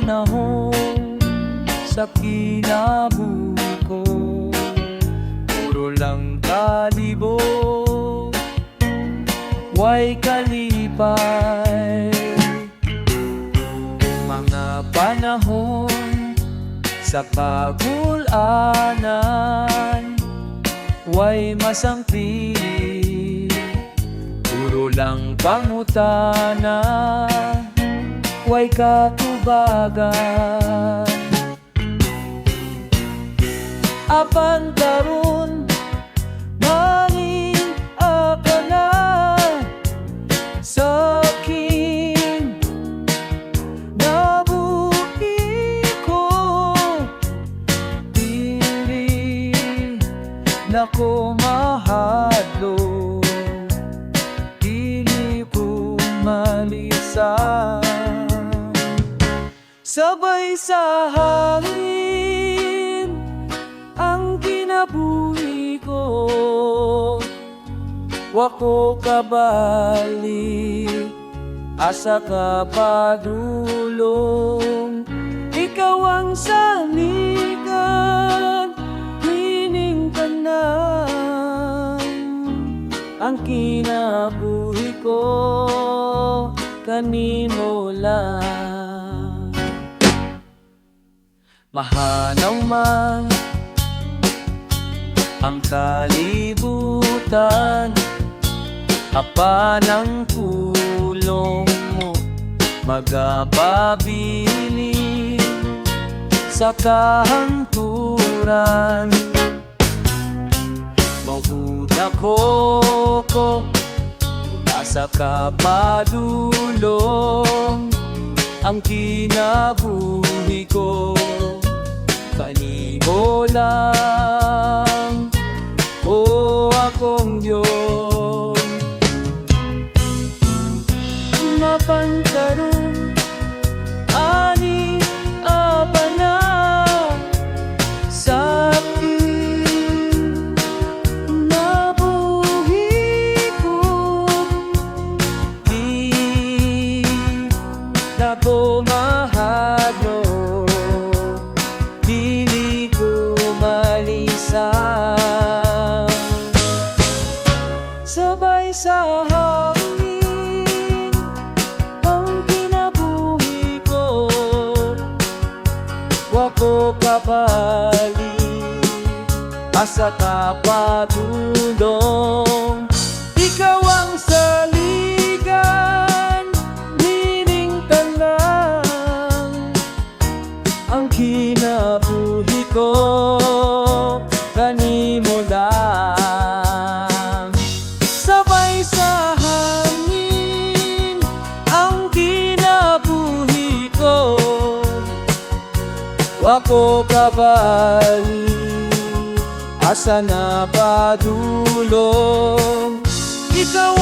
panahon sa kinabuhi ko, puro lang kalibo, way kalipay. Mga panahon sa kagulanan, way masangpi, puro lang pangutana, way katubagan. Apan karon maning akana sa aking nabuhi ko, dili na ko mahadlo, dili ko malisa. Sabay sa hangin ang kinabuhi ko, wako kabali, asa ka padulong. Ikaw ang saligan, hining tanan. Ang kinabuhi ko, kanimo lang. Mahanaw man ang kalibutan, apan ang tulong mo magapabili sa kahanturan. Mahuda ko nasa kapadulong, ang kinabuhi ko kanimo lang, o akong Diyos. Mapantarong ani apana sa aking nabuhi ko, di na ko mahadlo, dili ko malisa. Sabay sa hangin ang kinabuhi ko, wako kabali, asa ka padulong. Ikaw ang saligan, hining tanan. Ang kinabuhi ko, kanimo lang. Sabay sa hangin ang kinabuhi ko, wako kabali, asa na padulong. Ikaw